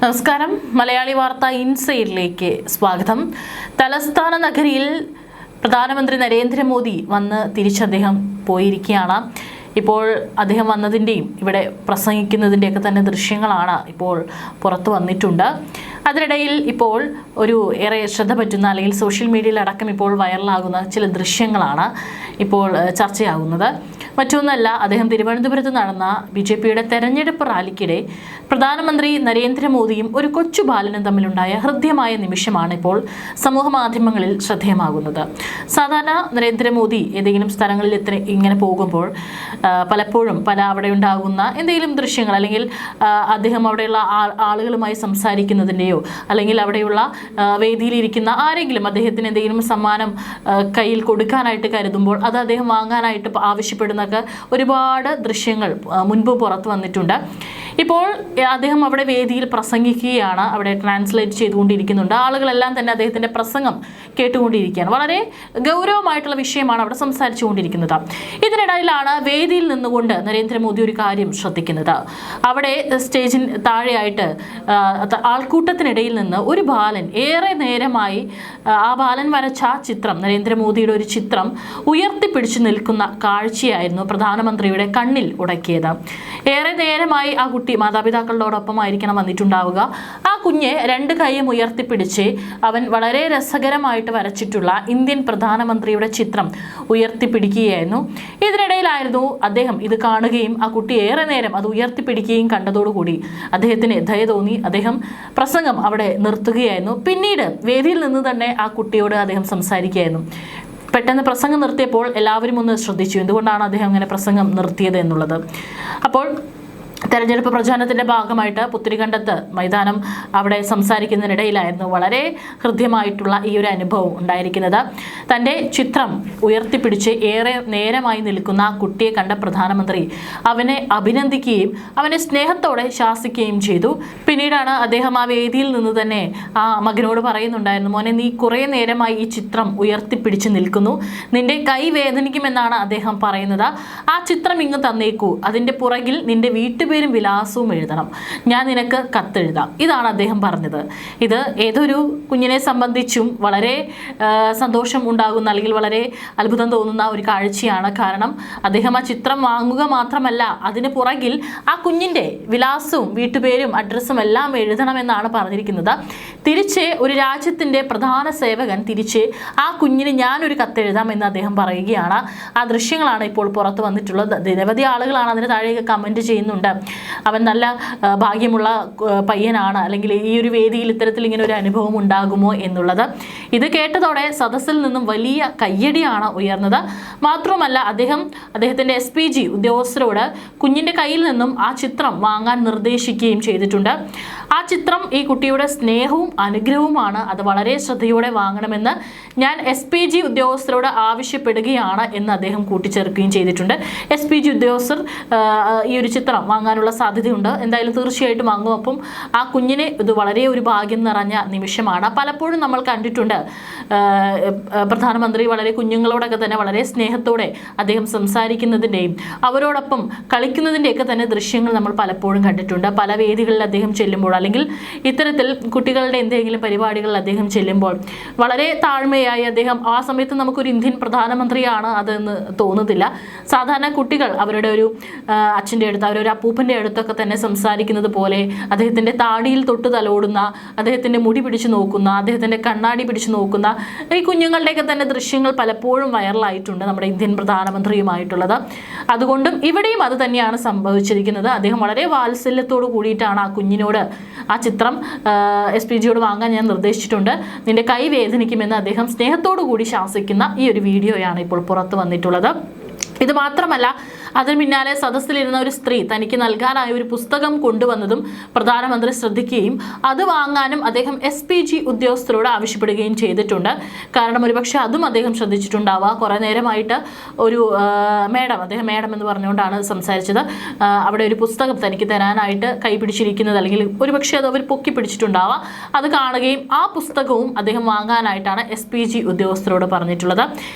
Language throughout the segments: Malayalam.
നമസ്കാരം. മലയാളി വാർത്ത ഇൻസൈഡിലേക്ക് സ്വാഗതം. തലസ്ഥാന നഗരിയിൽ പ്രധാനമന്ത്രി നരേന്ദ്രമോദി വന്ന് അദ്ദേഹം പോയിരിക്കുകയാണ്. ഇപ്പോൾ അദ്ദേഹം വന്നതിൻ്റെയും ഇവിടെ പ്രസംഗിക്കുന്നതിൻ്റെയൊക്കെ തന്നെ ദൃശ്യങ്ങളാണ് ഇപ്പോൾ പുറത്തു വന്നിട്ടുണ്ട്. അതിനിടയിൽ ഇപ്പോൾ ഒരു ഏറെ ശ്രദ്ധ പറ്റുന്ന അല്ലെങ്കിൽ സോഷ്യൽ മീഡിയയിലടക്കം ഇപ്പോൾ വൈറലാകുന്ന ചില ദൃശ്യങ്ങളാണ് ഇപ്പോൾ ചർച്ചയാകുന്നത്. മറ്റൊന്നല്ല, അദ്ദേഹം തിരുവനന്തപുരത്ത് നടന്ന BJPയുടെ തെരഞ്ഞെടുപ്പ് റാലിക്കിടെ പ്രധാനമന്ത്രി നരേന്ദ്രമോദിയും ഒരു കൊച്ചു ബാലനും തമ്മിലുണ്ടായ ഹൃദ്യമായ നിമിഷമാണ് ഇപ്പോൾ സമൂഹ മാധ്യമങ്ങളിൽ ശ്രദ്ധേയമാകുന്നത്. സാധാരണ നരേന്ദ്രമോദി ഏതെങ്കിലും സ്ഥലങ്ങളിൽ ഇങ്ങനെ പോകുമ്പോൾ പലപ്പോഴും അവിടെ ഉണ്ടാകുന്ന എന്തെങ്കിലും ദൃശ്യങ്ങൾ അല്ലെങ്കിൽ അദ്ദേഹം അവിടെയുള്ള ആളുകളുമായി സംസാരിക്കുന്നതിൻ്റെയോ അല്ലെങ്കിൽ അവിടെയുള്ള വേദിയിലിരിക്കുന്ന ആരെങ്കിലും അദ്ദേഹത്തിന് എന്തെങ്കിലും സമ്മാനം കയ്യിൽ കൊടുക്കാനായിട്ട് കരുതുമ്പോൾ അത് അദ്ദേഹം വാങ്ങാനായിട്ട് ആവശ്യപ്പെടുന്നൊക്കെ ഒരുപാട് ദൃശ്യങ്ങൾ മുൻപ് പുറത്തു വന്നിട്ടുണ്ട്. ഇപ്പോൾ അദ്ദേഹം അവിടെ വേദിയിൽ പ്രസംഗിക്കുകയാണ്, അവിടെ ട്രാൻസ്ലേറ്റ് ചെയ്തുകൊണ്ടിരിക്കുന്നുണ്ട്. ആളുകളെല്ലാം തന്നെ അദ്ദേഹത്തിൻ്റെ പ്രസംഗം കേട്ടുകൊണ്ടിരിക്കുകയാണ്. വളരെ ഗൗരവമായിട്ടുള്ള വിഷയമാണ് അവിടെ സംസാരിച്ചുകൊണ്ടിരിക്കുന്നത്. ഇതിനിടയിലാണ് വേദിയിൽ നിന്നുകൊണ്ട് നരേന്ദ്രമോദി ഒരു കാര്യം ശ്രദ്ധിക്കുന്നത്. അവിടെ സ്റ്റേജിന് താഴെയായിട്ട് ആൾക്കൂട്ടത്തിനിടയിൽ നിന്ന് ഒരു ബാലൻ ഏറെ നേരമായി ആ ബാലൻ വരച്ച ചിത്രം, നരേന്ദ്രമോദിയുടെ ഒരു ചിത്രം ഉയർത്തിപ്പിടിച്ചു നിൽക്കുന്ന കാഴ്ചയായിരുന്നു പ്രധാനമന്ത്രിയുടെ കണ്ണിൽ ഉടക്കിയത്. ഏറെ നേരമായി ആ കുട്ടി മാതാപിതാക്കളോടൊപ്പമായിരിക്കണം വന്നിട്ടുണ്ടാവുക. ആ കുഞ്ഞ് രണ്ട് കൈയും ഉയർത്തിപ്പിടിച്ച് അവൻ വളരെ രസകരമായിട്ട് വരച്ചിട്ടുള്ള ഇന്ത്യൻ പ്രധാനമന്ത്രിയുടെ ചിത്രം ഉയർത്തിപ്പിടിക്കുകയായിരുന്നു. ഇതിനിടയിലായിരുന്നു അദ്ദേഹം ഇത് കാണുകയും ആ കുട്ടി ഏറെ നേരം അത് ഉയർത്തിപ്പിടിക്കുകയും കണ്ടതോടുകൂടി അദ്ദേഹത്തിന് ദയ തോന്നി. അദ്ദേഹം പ്രസംഗം അവിടെ നിർത്തുകയായിരുന്നു. പിന്നീട് വേദിയിൽ നിന്ന് തന്നെ ആ കുട്ടിയോട് അദ്ദേഹം സംസാരിക്കുകയായിരുന്നു. പെട്ടെന്ന് പ്രസംഗം നിർത്തിയപ്പോൾ എല്ലാവരും ഒന്ന് ശ്രദ്ധിച്ചു, എന്തുകൊണ്ടാണ് അദ്ദേഹം അങ്ങനെ പ്രസംഗം നിർത്തിയത് എന്നുള്ളത്. അപ്പോൾ തെരഞ്ഞെടുപ്പ് പ്രചാരണത്തിൻ്റെ ഭാഗമായിട്ട് പുത്തരിക്കണ്ടത്ത് മൈതാനം അവിടെ സംസാരിക്കുന്നതിനിടയിലായിരുന്നു വളരെ ഹൃദ്യമായിട്ടുള്ള ഈ ഒരു അനുഭവം ഉണ്ടായിരിക്കുന്നത്. തൻ്റെ ചിത്രം ഉയർത്തിപ്പിടിച്ച് ഏറെ നേരമായി നിൽക്കുന്ന ആ കുട്ടിയെ കണ്ട പ്രധാനമന്ത്രി അവനെ അഭിനന്ദിക്കുകയും അവനെ സ്നേഹത്തോടെ ശാസിക്കുകയും ചെയ്തു. പിന്നീടാണ് അദ്ദേഹം ആ വേദിയിൽ നിന്ന് തന്നെ ആ മകനോട് പറയുന്നുണ്ടായിരുന്നു, മോനെ, നീ കുറേ നേരമായി ഈ ചിത്രം ഉയർത്തിപ്പിടിച്ച് നിൽക്കുന്നു, നിന്റെ കൈ വേദനിക്കുമെന്നാണ് അദ്ദേഹം പറയുന്നത്. ആ ചിത്രം ഇങ്ങ് തന്നേക്കൂ, അതിൻ്റെ പുറകിൽ നിന്റെ വീട്ടുപേരും വിലാസവും എഴുതണം, ഞാൻ നിനക്ക് കത്തെഴുതാം. ഇതാണ് അദ്ദേഹം പറഞ്ഞത്. ഇത് ഏതൊരു കുഞ്ഞിനെ സംബന്ധിച്ചും വളരെ സന്തോഷം ഉണ്ടാകുന്ന അല്ലെങ്കിൽ വളരെ അത്ഭുതം തോന്നുന്ന ഒരു കാഴ്ചയാണ്. കാരണം അദ്ദേഹം ആ ചിത്രം വാങ്ങുക മാത്രമല്ല, അതിന് പുറകിൽ ആ കുഞ്ഞിൻ്റെ വിലാസവും വീട്ടുപേരും അഡ്രസ്സും എല്ലാം എഴുതണമെന്നാണ് പറഞ്ഞിരിക്കുന്നത്. തിരിച്ച് ഒരു രാജ്യത്തിൻ്റെ പ്രധാന സേവകൻ തിരിച്ച് ആ കുഞ്ഞിന് ഞാനൊരു കത്തെഴുതാം എന്ന് അദ്ദേഹം പറയുകയാണ്. ആ ദൃശ്യങ്ങളാണ് ഇപ്പോൾ പുറത്തു വന്നിട്ടുള്ളത്. നിരവധി ആളുകളാണ് അതിന് താഴെ കമൻറ്റ് ചെയ്യുന്നുണ്ട്, അവൻ നല്ല ഭാഗ്യമുള്ള പയ്യനാണ്, അല്ലെങ്കിൽ ഈ ഒരു വേദിയിൽ ഇത്തരത്തിൽ ഇങ്ങനെ ഒരു അനുഭവം ഉണ്ടാകുമോ എന്നുള്ളത്. ഇത് കേട്ടതോടെ സദസ്സിൽ നിന്നും വലിയ കയ്യടിയാണ് ഉയർന്നത്. മാത്രമല്ല അദ്ദേഹത്തിൻ്റെ SPG ഉദ്യോഗസ്ഥരോട് കുഞ്ഞിൻ്റെ കയ്യിൽ നിന്നും ആ ചിത്രം വാങ്ങാൻ നിർദ്ദേശിക്കുകയും ചെയ്തിട്ടുണ്ട്. ആ ചിത്രം ഈ കുട്ടിയുടെ സ്നേഹവും അനുഗ്രഹവുമാണ്, അത് വളരെ ശ്രദ്ധയോടെ വാങ്ങണമെന്ന് ഞാൻ SPG ഉദ്യോഗസ്ഥരോട് ആവശ്യപ്പെടുകയാണ് എന്ന് അദ്ദേഹം കൂട്ടിച്ചേർക്കുകയും ചെയ്തിട്ടുണ്ട്. SPG ഉദ്യോഗസ്ഥർ ഈ ഒരു ചിത്രം വാങ്ങാനുള്ള സാധ്യതയുണ്ട്, എന്തായാലും തീർച്ചയായിട്ടും വാങ്ങും. അപ്പം ആ കുഞ്ഞിന് ഇത് വളരെ ഒരു ഭാഗ്യം നിറഞ്ഞ നിമിഷമാണ്. പലപ്പോഴും നമ്മൾ കണ്ടിട്ടുണ്ട് പ്രധാനമന്ത്രി വളരെ കുഞ്ഞുങ്ങളോടൊക്കെ തന്നെ വളരെ സ്നേഹത്തോടെ അദ്ദേഹം സംസാരിക്കുന്നതിൻ്റെയും അവരോടൊപ്പം കളിക്കുന്നതിൻ്റെയൊക്കെ തന്നെ ദൃശ്യങ്ങൾ നമ്മൾ പലപ്പോഴും കണ്ടിട്ടുണ്ട്. പല വേദികളിൽ അദ്ദേഹം ചെല്ലുമ്പോൾ അല്ലെങ്കിൽ ഇത്തരത്തിൽ കുട്ടികളുടെ എന്തെങ്കിലും പരിപാടികളിൽ അദ്ദേഹം ചെല്ലുമ്പോൾ വളരെ താഴ്മയായി അദ്ദേഹം, ആ സമയത്ത് നമുക്കൊരു ഇന്ത്യൻ പ്രധാനമന്ത്രിയാണ് അതെന്ന് തോന്നുന്നില്ല. സാധാരണ കുട്ടികൾ അവരുടെ ഒരു അച്ഛൻ്റെ അടുത്ത്, അവരൊരു അപ്പൂപ്പൻ്റെ അടുത്തൊക്കെ തന്നെ സംസാരിക്കുന്നത് പോലെ അദ്ദേഹത്തിൻ്റെ താടിയിൽ തൊട്ട് തലോടുന്ന, അദ്ദേഹത്തിൻ്റെ മുടി പിടിച്ചു നോക്കുന്ന, അദ്ദേഹത്തിൻ്റെ കണ്ണാടി പിടിച്ചു നോക്കുന്ന ഈ കുഞ്ഞുങ്ങളുടെയൊക്കെ തന്നെ ദൃശ്യങ്ങൾ പലപ്പോഴും വൈറലായിട്ടുണ്ട് നമ്മുടെ ഇന്ത്യൻ പ്രധാനമന്ത്രിയുമായിട്ടുള്ളത്. അതുകൊണ്ടും ഇവിടെയും അത് തന്നെയാണ് സംഭവിച്ചിരിക്കുന്നത്. അദ്ദേഹം വളരെ വാത്സല്യത്തോട് കൂടിയിട്ടാണ് ആ കുഞ്ഞിനോട് ആ ചിത്രം SPGയോട് വാങ്ങാൻ ഞാൻ നിർദ്ദേശിച്ചിട്ടുണ്ട്, നിന്റെ കൈ വേദനിക്കുമെന്ന് അദ്ദേഹം സ്നേഹത്തോടു കൂടി ശാസിക്കുന്ന ഈ ഒരു വീഡിയോയാണ് ഇപ്പോൾ പുറത്തു വന്നിട്ടുള്ളത്. ഇത് മാത്രമല്ല, അതിന് പിന്നാലെ സദസ്സിലിരുന്ന ഒരു സ്ത്രീ തനിക്ക് നൽകാനായ ഒരു പുസ്തകം കൊണ്ടുവന്നതും പ്രധാനമന്ത്രി ശ്രദ്ധിക്കുകയും അത് വാങ്ങാനും അദ്ദേഹം SPG ഉദ്യോഗസ്ഥരോട് ആവശ്യപ്പെടുകയും ചെയ്തിട്ടുണ്ട്. കാരണം ഒരുപക്ഷെ അതും അദ്ദേഹം ശ്രദ്ധിച്ചിട്ടുണ്ടാവുക. കുറേ നേരമായിട്ട് ഒരു അദ്ദേഹം മേഡം എന്ന് പറഞ്ഞുകൊണ്ടാണ് സംസാരിച്ചത്, അവിടെ ഒരു പുസ്തകം തനിക്ക് തരാനായിട്ട് കൈപിടിച്ചിരിക്കുന്നത്, അല്ലെങ്കിൽ ഒരുപക്ഷെ അത് അവർ പൊക്കി പിടിച്ചിട്ടുണ്ടാവാം. അത് കാണുകയും ആ പുസ്തകവും അദ്ദേഹം വാങ്ങാനായിട്ടാണ് SPG ഉദ്യോഗസ്ഥരോട് പറഞ്ഞിട്ടുള്ളത്.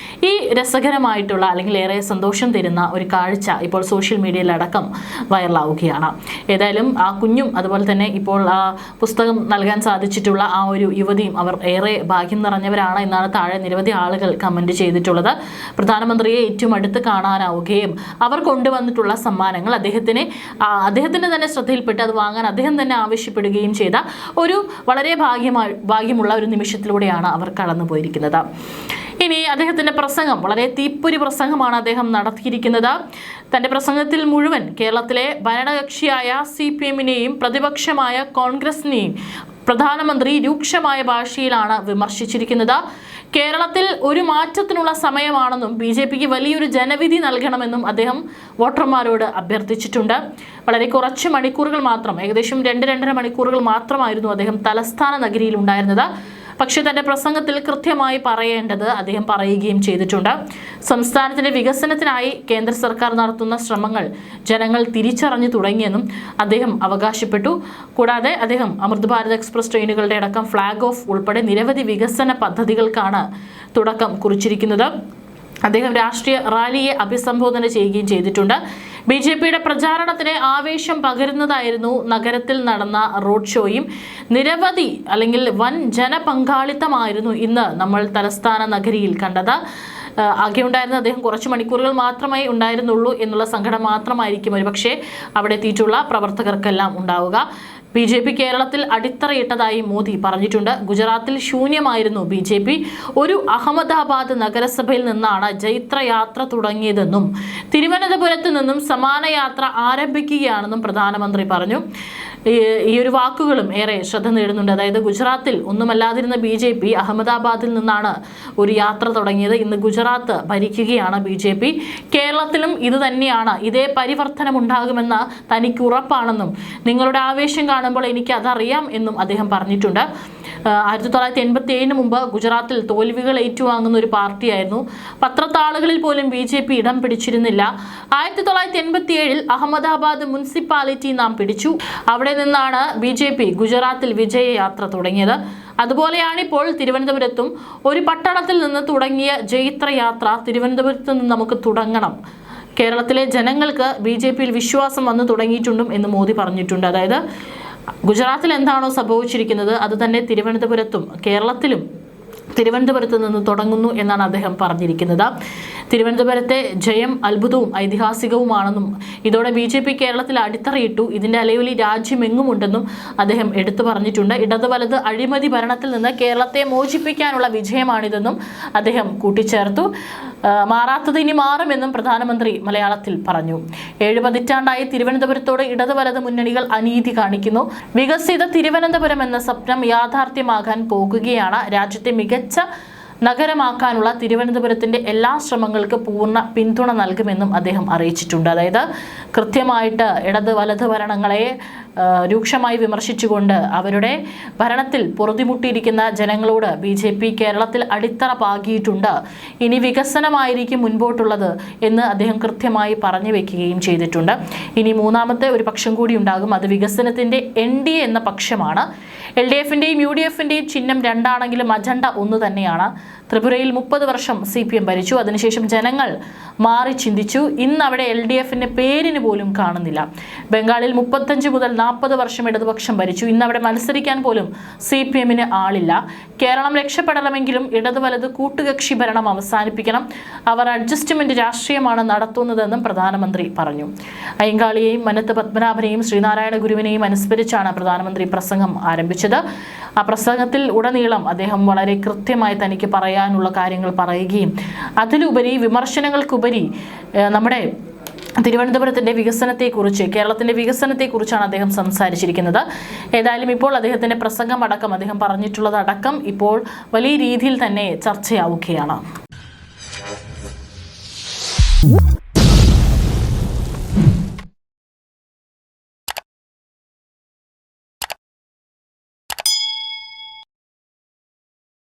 ഈ രസകരമായിട്ടുള്ള അല്ലെങ്കിൽ ഏറെ സന്തോഷം തരുന്ന ഒരു കാഴ്ച കാഴ്ച ഇപ്പോൾ സോഷ്യൽ മീഡിയയിലടക്കം വൈറലാവുകയാണ്. ഏതായാലും ആ കുഞ്ഞും അതുപോലെ തന്നെ ഇപ്പോൾ ആ പുസ്തകം നൽകാൻ സാധിച്ചിട്ടുള്ള ആ ഒരു യുവതിയും അവർ ഏറെ ഭാഗ്യം നിറഞ്ഞവരാണ് എന്നാണ് താഴെ നിരവധി ആളുകൾ കമന്റ് ചെയ്തിട്ടുള്ളത്. പ്രധാനമന്ത്രിയെ ഏറ്റവും അടുത്ത് കാണാനാവുകയും അവർ കൊണ്ടുവന്നിട്ടുള്ള സമ്മാനങ്ങൾ അദ്ദേഹത്തിന്റെ തന്നെ ശ്രദ്ധയിൽപ്പെട്ട് അത് വാങ്ങാൻ അദ്ദേഹം തന്നെ ആവശ്യപ്പെടുകയും ചെയ്ത ഒരു വളരെ ഭാഗ്യമുള്ള ഒരു നിമിഷത്തിലൂടെയാണ് അവർ കടന്നുപോയിരിക്കുന്നത്. ഇനി അദ്ദേഹത്തിന്റെ പ്രസംഗം വളരെ തീപ്പൊരി പ്രസംഗമാണ് അദ്ദേഹം നടത്തിയിരിക്കുന്നത്. തന്റെ പ്രസംഗത്തിൽ മുഴുവൻ കേരളത്തിലെ ഭരണകക്ഷിയായ CPM-നെയും പ്രതിപക്ഷമായ കോൺഗ്രസിനെയും പ്രധാനമന്ത്രി രൂക്ഷമായ ഭാഷയിലാണ് വിമർശിച്ചിരിക്കുന്നത്. കേരളത്തിൽ ഒരു മാറ്റത്തിനുള്ള സമയമാണെന്നും BJPക്ക് വലിയൊരു ജനവിധി നൽകണമെന്നും അദ്ദേഹം വോട്ടർമാരോട് അഭ്യർത്ഥിച്ചിട്ടുണ്ട്. വളരെ കുറച്ച് മണിക്കൂറുകൾ മാത്രം, ഏകദേശം 2-2.5 മണിക്കൂറുകൾ മാത്രമായിരുന്നു അദ്ദേഹം തലസ്ഥാന നഗരിയിൽ ഉണ്ടായിരുന്നത്. പക്ഷേ തന്റെ പ്രസംഗത്തിൽ കൃത്യമായി പറയേണ്ടത് അദ്ദേഹം പറയുകയും ചെയ്തിട്ടുണ്ട്. സംസ്ഥാനത്തിന്റെ വികസനത്തിനായി കേന്ദ്ര സർക്കാർ നടത്തുന്ന ശ്രമങ്ങൾ ജനങ്ങൾ തിരിച്ചറിഞ്ഞു തുടങ്ങിയെന്നും അദ്ദേഹം അവകാശപ്പെട്ടു. കൂടാതെ അദ്ദേഹം അമൃത് ഭാരത് എക്സ്പ്രസ് ട്രെയിനുകളുടെ അടക്കം ഫ്ലാഗ് ഓഫ് ഉൾപ്പെടെ നിരവധി വികസന പദ്ധതികൾക്കാണ് തുടക്കം കുറിച്ചിരിക്കുന്നത്. അദ്ദേഹം രാഷ്ട്രീയ റാലിയെ അഭിസംബോധന ചെയ്യുകയും ചെയ്തിട്ടുണ്ട്. BJPയുടെ പ്രചാരണത്തിന് ആവേശം പകരുന്നതായിരുന്നു നഗരത്തിൽ നടന്ന റോഡ് ഷോയും. നിരവധി അല്ലെങ്കിൽ വൻ ജനപങ്കാളിത്തമായിരുന്നു ഇന്ന് നമ്മൾ തലസ്ഥാന നഗരിയിൽ കണ്ടത്. ആകെ ഉണ്ടായിരുന്ന അദ്ദേഹം കുറച്ച് മണിക്കൂറുകൾ മാത്രമേ ഉണ്ടായിരുന്നുള്ളൂ എന്നുള്ള സങ്കടം മാത്രമായിരിക്കും ഒരുപക്ഷെ അവിടെ എത്തിയിട്ടുള്ള പ്രവർത്തകർക്കെല്ലാം ഉണ്ടാവുക. BJP കേരളത്തിൽ അടിത്തറയിട്ടതായി മോദി പറഞ്ഞിട്ടുണ്ട്. ഗുജറാത്തിൽ ശൂന്യമായിരുന്നു BJP. ഒരു അഹമ്മദാബാദ് നഗരസഭയിൽ നിന്നാണ് ജൈത്രയാത്ര തുടങ്ങിയതെന്നും തിരുവനന്തപുരത്ത് നിന്നും സമാന യാത്ര ആരംഭിക്കുകയാണെന്നും പ്രധാനമന്ത്രി പറഞ്ഞു. ഈ ഒരു വാക്കുകളും ഏറെ ശ്രദ്ധ നേടുന്നുണ്ട്. അതായത് ഗുജറാത്തിൽ ഒന്നുമല്ലാതിരുന്ന BJP അഹമ്മദാബാദിൽ നിന്നാണ് ഒരു യാത്ര തുടങ്ങിയത്. ഇന്ന് ഗുജറാത്ത് ഭരിക്കുകയാണ് BJP. കേരളത്തിലും ഇത് തന്നെയാണ്, ഇതേ പരിവർത്തനം ഉണ്ടാകുമെന്ന് തനിക്ക് ഉറപ്പാണെന്നും നിങ്ങളുടെ ആവേശം കാണുമ്പോൾ എനിക്ക് അതറിയാം എന്നും അദ്ദേഹം പറഞ്ഞിട്ടുണ്ട്. 1987 മുമ്പ് ഗുജറാത്തിൽ തോൽവികൾ ഏറ്റുവാങ്ങുന്ന ഒരു പാർട്ടിയായിരുന്നു. പത്രത്താളുകളിൽ പോലും BJP ഇടം പിടിച്ചിരുന്നില്ല. 1987 അഹമ്മദാബാദ് മുനിസിപ്പാലിറ്റി നാം പിടിച്ചു. അവിടെ നിന്നാണ് BJP ഗുജറാത്തിൽ വിജയയാത്ര തുടങ്ങിയത്. അതുപോലെയാണ് ഇപ്പോൾ തിരുവനന്തപുരത്തും ഒരു പട്ടണത്തിൽ നിന്ന് തുടങ്ങിയ ജൈത്രയാത്ര തിരുവനന്തപുരത്ത് നിന്ന് നമുക്ക് തുടങ്ങണം. കേരളത്തിലെ ജനങ്ങൾക്ക് BJPയിൽ വിശ്വാസം വന്നു തുടങ്ങിയിട്ടുണ്ടും എന്ന് മോദി പറഞ്ഞിട്ടുണ്ട്. അതായത് ഗുജറാത്തിൽ എന്താണോ സംഭവിച്ചിരിക്കുന്നത് അത് തന്നെ തിരുവനന്തപുരത്തും കേരളത്തിലും തിരുവനന്തപുരത്ത് നിന്ന് തുടങ്ങുന്നു എന്നാണ് അദ്ദേഹം പറഞ്ഞിരിക്കുന്നത്. തിരുവനന്തപുരത്തെ ജയം അത്ഭുതവും ഐതിഹാസികവുമാണെന്നും ഇതോടെ BJP കേരളത്തിൽ അടിത്തറയിട്ടു, ഇതിന്റെ അലയൊലി രാജ്യമെങ്ങുമുണ്ടെന്നും അദ്ദേഹം എടുത്തു പറഞ്ഞിട്ടുണ്ട്. ഇടത് വലത് അഴിമതി ഭരണത്തിൽ നിന്ന് കേരളത്തെ മോചിപ്പിക്കാനുള്ള വിജയമാണിതെന്നും അദ്ദേഹം കൂട്ടിച്ചേർത്തു. മാറാത്തത് ഇനി മാറുമെന്നും പ്രധാനമന്ത്രി മലയാളത്തിൽ പറഞ്ഞു. 7 പതിറ്റാണ്ടായി തിരുവനന്തപുരത്തോട് ഇടത് വലത് മുന്നണികൾ അനീതി കാണിക്കുന്നു. വികസിത തിരുവനന്തപുരം എന്ന സ്വപ്നം യാഥാർത്ഥ്യമാകാൻ പോകുകയാണ്. രാജ്യത്തെ മികച്ച നഗരമാക്കാനുള്ള തിരുവനന്തപുരത്തിന്റെ എല്ലാ ശ്രമങ്ങൾക്ക് പൂർണ്ണ പിന്തുണ നൽകുമെന്നും അദ്ദേഹം അറിയിച്ചിട്ടുണ്ട്. അതായത് കൃത്യമായിട്ട് ഇടത് വലത് ഭരണങ്ങളെ രൂക്ഷമായി വിമർശിച്ചുകൊണ്ട് അവരുടെ ഭരണത്തിൽ പൊറുതിമുട്ടിയിരിക്കുന്ന ജനങ്ങളോട് BJP കേരളത്തിൽ അടിത്തറ പാകിയിട്ടുണ്ട്. ഇനി വികസനമായിരിക്കും മുൻപോട്ടുള്ളത് എന്ന് അദ്ദേഹം കൃത്യമായി പറഞ്ഞു വെക്കുകയും ചെയ്തിട്ടുണ്ട്. ഇനി മൂന്നാമത്തെ ഒരു പക്ഷം കൂടി ഉണ്ടാകും. അത് വികസനത്തിന്റെ NDA എന്ന പക്ഷമാണ്. LDFന്റെയും UDFന്റെയും ചിഹ്നം രണ്ടാണെങ്കിലും അജണ്ട ഒന്ന് തന്നെയാണ്. ത്രിപുരയിൽ 30 വർഷം CPM ഭരിച്ചു. അതിനുശേഷം ജനങ്ങൾ മാറി ചിന്തിച്ചു. ഇന്ന് അവിടെ LDFന്റെ പേരിന് പോലും കാണുന്നില്ല. ബംഗാളിൽ 35 മുതൽ 40 വർഷം ഇടതുപക്ഷം ഭരിച്ചു. ഇന്ന് അവിടെ മത്സരിക്കാൻ പോലും CPMന് ആളില്ല. കേരളം രക്ഷപ്പെടണമെങ്കിലും ഇടതു വലത് കൂട്ടുകക്ഷി ഭരണം അവസാനിപ്പിക്കണം. അവർ അഡ്ജസ്റ്റ്മെന്റ് രാഷ്ട്രീയമാണ് നടത്തുന്നതെന്നും പ്രധാനമന്ത്രി പറഞ്ഞു. അയ്യങ്കാളിയെയും മനത്ത് പത്മനാഭനെയും ശ്രീനാരായണ ഗുരുവിനെയും അനുസ്മരിച്ചാണ് പ്രധാനമന്ത്രി പ്രസംഗം ആരംഭിച്ചത്. ആ പ്രസംഗത്തിൽ ഉടനീളം അദ്ദേഹം വളരെ കൃത്യമായി തനിക്ക് പറയാനുള്ള കാര്യങ്ങൾ പറയുകയും അതിലുപരി വിമർശനങ്ങൾക്കുപരി നമ്മുടെ തിരുവനന്തപുരത്തിന്റെ വികസനത്തെക്കുറിച്ച്, കേരളത്തിന്റെ വികസനത്തെക്കുറിച്ചാണ് അദ്ദേഹം സംസാരിച്ചിരിക്കുന്നത്. ഏതായാലും ഇപ്പോൾ അദ്ദേഹത്തിന്റെ പ്രസംഗം അടക്കം അദ്ദേഹം പറഞ്ഞിട്ടുള്ളതടക്കം ഇപ്പോൾ വലിയ രീതിയിൽ തന്നെ ചർച്ചയാവുകയാണ്.